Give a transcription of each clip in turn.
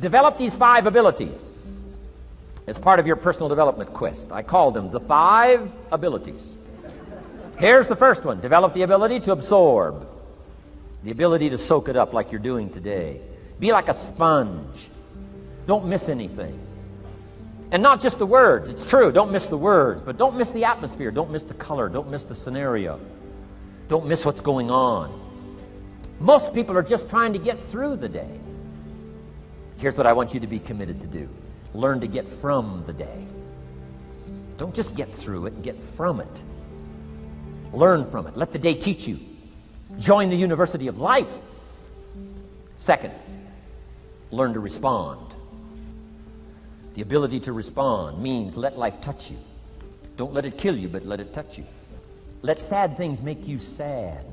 Develop these 5 abilities as part of your personal development quest. I call them the 5 abilities. Here's the first one. Develop the ability to absorb. The ability to soak it up like you're doing today. Be like a sponge. Don't miss anything. And not just the words. It's true, don't miss the words, but don't miss the atmosphere. Don't miss the color. Don't miss the scenario. Don't miss what's going on. Most people are just trying to get through the day. Here's what I want you to be committed to do. Learn to get from the day. Don't just get through it, get from it. Learn from it. Let the day teach you. Join the university of life. Second, learn to respond. The ability to respond means let life touch you. Don't let it kill you, but let it touch you. Let sad things make you sad.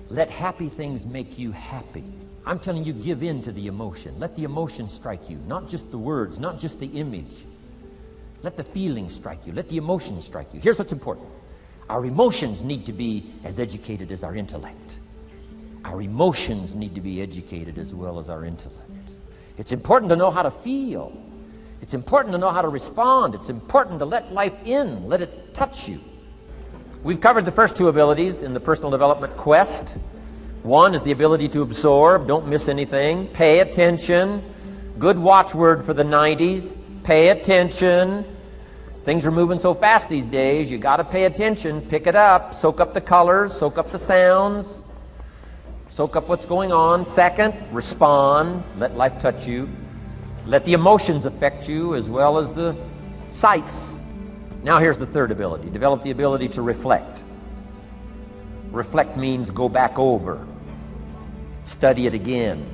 Let happy things make you happy. I'm telling you, give in to the emotion. Let the emotion strike you, not just the words, not just the image. Let the feeling strike you. Let the emotion strike you. Here's what's important. Our emotions need to be as educated as our intellect. Our emotions need to be educated as well as our intellect. It's important to know how to feel. It's important to know how to respond. It's important to let life in, let it touch you. We've covered the first 2 abilities in the personal development quest. One is the ability to absorb, don't miss anything, pay attention. Good watchword for the 90s, pay attention. Things are moving so fast these days, you got to pay attention, pick it up, soak up the colors, soak up the sounds, soak up what's going on. Second, respond, let life touch you. Let the emotions affect you as well as the sights. Now here's the third ability. Develop the ability to reflect. Reflect means go back over. Study it again.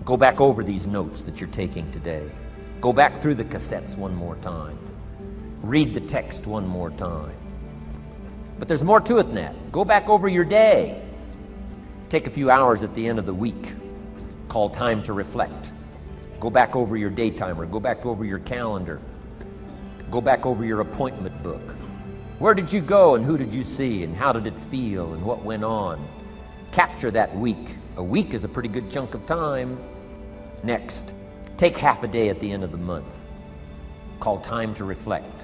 Go back over these notes that you're taking today. Go back through the cassettes one more time. Read the text one more time. But there's more to it than that. Go back over your day. Take a few hours at the end of the week. Call time to reflect. Go back over your day timer. Go back over your calendar. Go back over your appointment book. Where did you go and who did you see and how did it feel and what went on? Capture that week. A week is a pretty good chunk of time. Next, take half a day at the end of the month. Call time to reflect.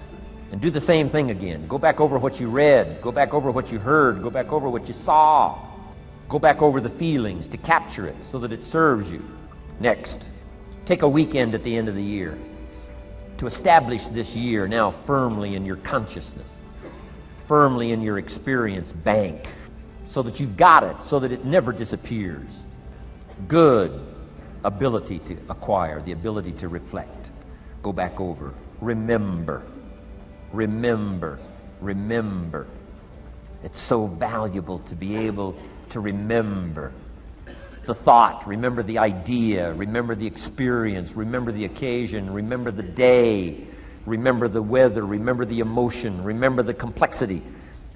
And do the same thing again. Go back over what you read. Go back over what you heard. Go back over what you saw. Go back over the feelings to capture it so that it serves you. Next, take a weekend at the end of the year to establish this year now firmly in your consciousness, firmly in your experience bank, so that you've got it, so that it never disappears. Good ability to acquire, the ability to reflect. Go back over. Remember. Remember. Remember. It's so valuable to be able to remember the thought, remember the idea, remember the experience, remember the occasion, remember the day, remember the weather, remember the emotion, remember the complexity,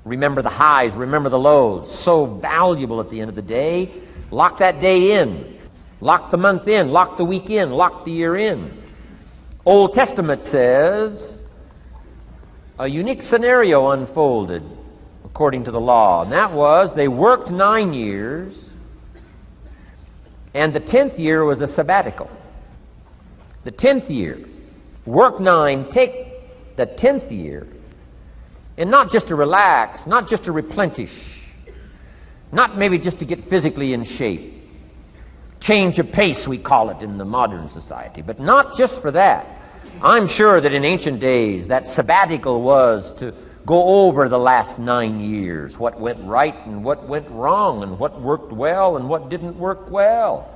remember the highs, remember the lows. So valuable at the end of the day. Lock that day in. Lock the month in. Lock the week in. Lock the year in. Old Testament says a unique scenario unfolded according to the law, and that was they worked 9 years, and the 10th year was a sabbatical. The 10th year, work 9, take the 10th year, and not just to relax, not just to replenish, not maybe just to get physically in shape. Change of pace, we call it in the modern society, but not just for that. I'm sure that in ancient days, that sabbatical was to go over the last 9 years, what went right and what went wrong, and what worked well and what didn't work well.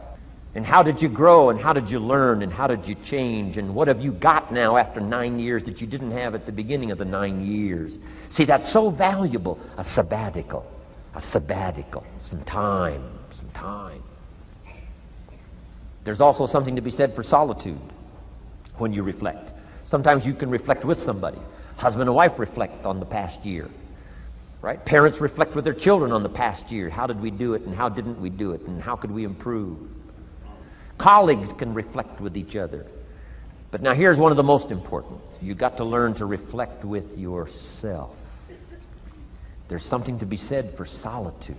And how did you grow, and how did you learn, and how did you change, and what have you got now after 9 years that you didn't have at the beginning of the 9 years? See, that's so valuable, a sabbatical, some time. There's also something to be said for solitude when you reflect. Sometimes you can reflect with somebody. Husband and wife reflect on the past year, right? Parents reflect with their children on the past year. How did we do it, and how didn't we do it, and how could we improve? Colleagues can reflect with each other. But now here's one of the most important. You got to learn to reflect with yourself. There's something to be said for solitude.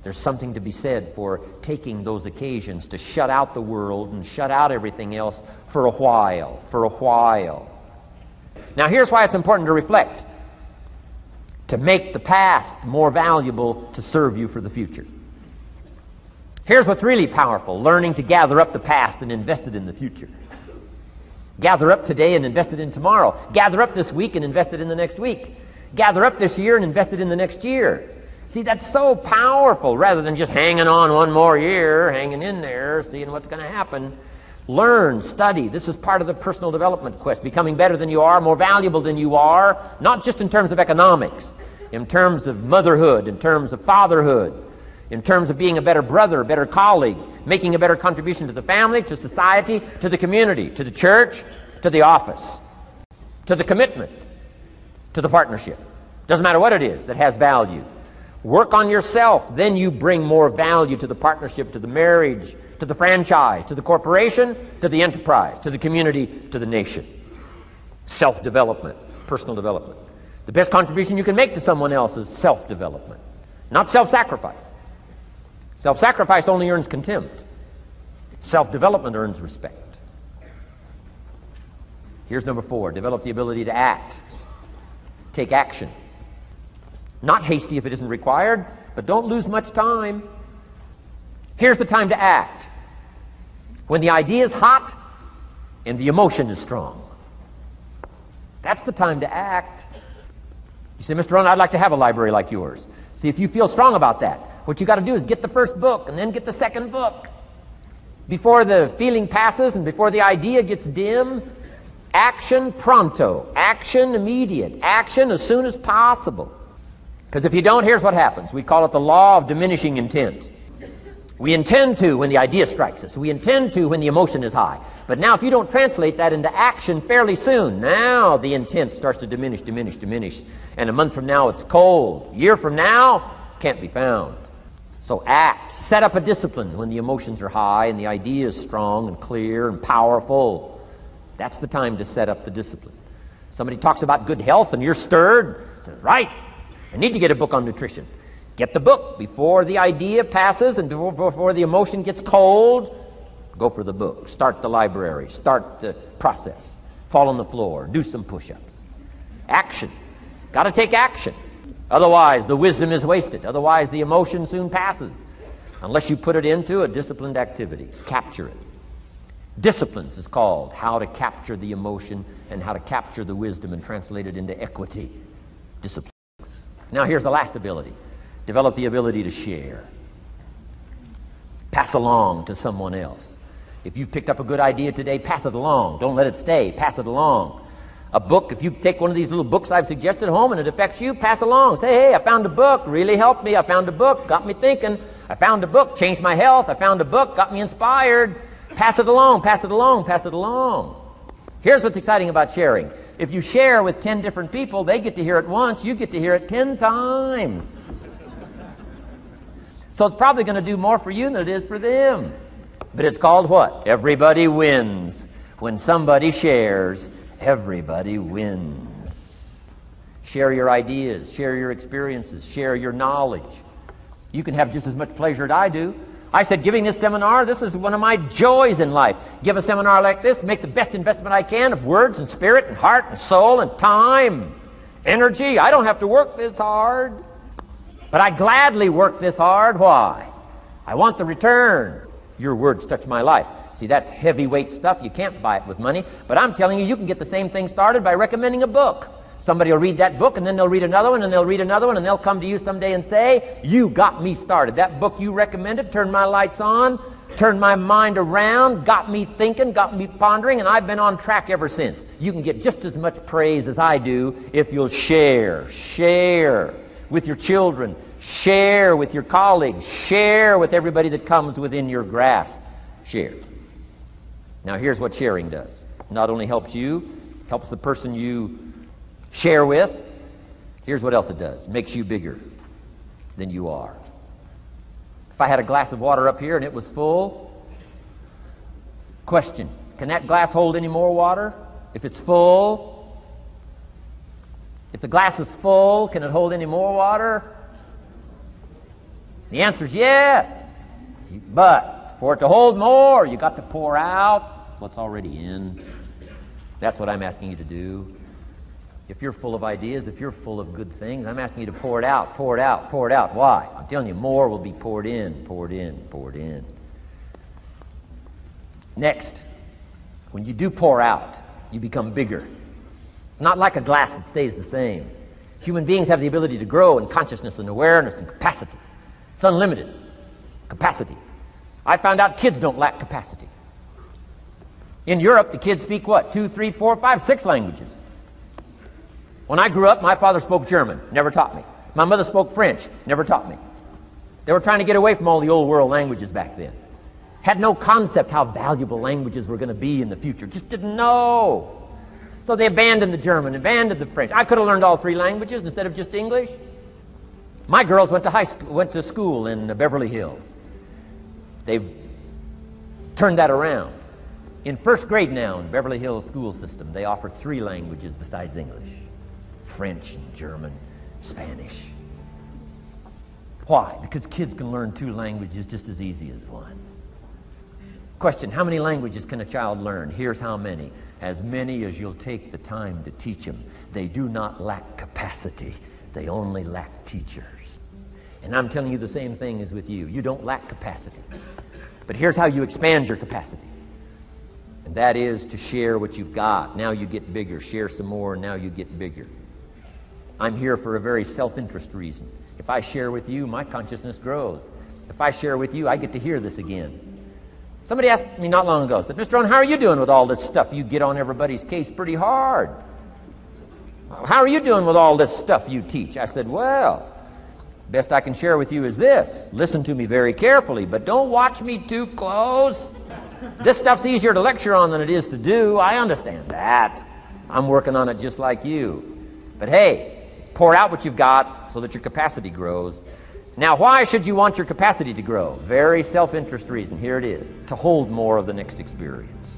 There's something to be said for taking those occasions to shut out the world and shut out everything else for a while, Now here's why it's important to reflect. To make the past more valuable to serve you for the future. Here's what's really powerful, learning to gather up the past and invest it in the future. Gather up today and invest it in tomorrow. Gather up this week and invest it in the next week. Gather up this year and invest it in the next year. See, that's so powerful, rather than just hanging on one more year, hanging in there, seeing what's going to happen. Learn, study. This is part of the personal development quest. Becoming better than you are, more valuable than you are, not just in terms of economics, in terms of motherhood, in terms of fatherhood, in terms of being a better brother, a better colleague, making a better contribution to the family, to society, to the community, to the church, to the office, to the commitment, to the partnership. Doesn't matter what it is that has value. Work on yourself, then you bring more value to the partnership, to the marriage, to the franchise, to the corporation, to the enterprise, to the community, to the nation. Self-development, personal development. The best contribution you can make to someone else is self-development, not self-sacrifice. Self-sacrifice only earns contempt. Self-development earns respect. Here's number 4, develop the ability to act. Take action. Not hasty if it isn't required, but don't lose much time. Here's the time to act. When the idea is hot and the emotion is strong. That's the time to act. You say, Mr. Rohn, I'd like to have a library like yours. See, if you feel strong about that, what you got to do is get the first book and then get the second book. Before the feeling passes and before the idea gets dim, action pronto, action immediate, action as soon as possible. Because if you don't, here's what happens. We call it the law of diminishing intent. We intend to when the idea strikes us. We intend to when the emotion is high. But now if you don't translate that into action fairly soon, now the intent starts to diminish. And a month from now it's cold. A year from now, can't be found. So act. Set up a discipline when the emotions are high and the idea is strong and clear and powerful. That's the time to set up the discipline. Somebody talks about good health and you're stirred. Says, right, I need to get a book on nutrition. Get the book before the idea passes and before the emotion gets cold. Go for the book. Start the library. Start the process. Fall on the floor. Do some push-ups. Action. Got to take action. Otherwise, the wisdom is wasted. Otherwise, the emotion soon passes. Unless you put it into a disciplined activity. Capture it. Disciplines is called how to capture the emotion and how to capture the wisdom and translate it into equity. Disciplines. Now, here's the last ability. Develop the ability to share. Pass along to someone else. If you've picked up a good idea today, pass it along. Don't let it stay. Pass it along. A book, if you take one of these little books I've suggested home and it affects you, pass along. Say, hey, I found a book, really helped me. I found a book, got me thinking. I found a book, changed my health. I found a book, got me inspired. Pass it along, pass it along, pass it along. Here's what's exciting about sharing. If you share with 10 different people, they get to hear it once, you get to hear it 10 times. So it's probably going to do more for you than it is for them. But it's called what? Everybody wins. When somebody shares, everybody wins. Share your ideas, share your experiences, share your knowledge. You can have just as much pleasure as I do. I said, giving this seminar, this is one of my joys in life. Give a seminar like this, make the best investment I can of words and spirit and heart and soul and time, energy. I don't have to work this hard. But I gladly work this hard. Why? I want the return. Your words touch my life. See, that's heavyweight stuff. You can't buy it with money. But I'm telling you, you can get the same thing started by recommending a book. Somebody will read that book, and then they'll read another one, and they'll read another one, and they'll come to you someday and say, you got me started. That book you recommended turned my lights on, turned my mind around, got me thinking, got me pondering, and I've been on track ever since. You can get just as much praise as I do if you'll share. Share with your children. Share with your colleagues. Share with everybody that comes within your grasp. Share. Now here's what sharing does. It not only helps you, helps the person you share with. Here's what else it does. Makes you bigger than you are. If I had a glass of water up here and it was full, question, can that glass hold any more water? If it's full, if the glass is full, can it hold any more water? The answer is yes. But for it to hold more, you got to pour out what's already in. That's what I'm asking you to do. If you're full of ideas, if you're full of good things, I'm asking you to pour it out, pour it out, pour it out. Why? I'm telling you, more will be poured in, poured in, poured in. Next, when you do pour out, you become bigger. It's not like a glass that stays the same. Human beings have the ability to grow in consciousness and awareness and capacity. It's unlimited capacity. I found out kids don't lack capacity. In Europe, the kids speak what? 2, 3, 4, 5, 6 languages. When I grew up, my father spoke German, never taught me. My mother spoke French, never taught me. They were trying to get away from all the old world languages back then. Had no concept how valuable languages were going to be in the future. Just didn't know. So they abandoned the German, abandoned the French. I could have learned all 3 languages instead of just English. My girls went to school in Beverly Hills. They've turned that around. In first grade now in Beverly Hills school system, they offer 3 languages besides English. French and German, Spanish. Why? Because kids can learn 2 languages just as easy as 1. Question, how many languages can a child learn? Here's how many. As many as you'll take the time to teach them. They do not lack capacity. They only lack teachers. And I'm telling you the same thing is with you. You don't lack capacity. But here's how you expand your capacity. And that is to share what you've got. Now you get bigger. Share some more, now you get bigger. I'm here for a very self-interest reason. If I share with you, my consciousness grows. If I share with you, I get to hear this again. Somebody asked me not long ago, said, Mr. Rohn, how are you doing with all this stuff? You get on everybody's case pretty hard. How are you doing with all this stuff you teach? I said, well, best I can share with you is this. Listen to me very carefully, but don't watch me too close. This stuff's easier to lecture on than it is to do. I understand that. I'm working on it just like you. But hey, pour out what you've got so that your capacity grows. Now, why should you want your capacity to grow? Very self-interest reason. Here it is. To hold more of the next experience.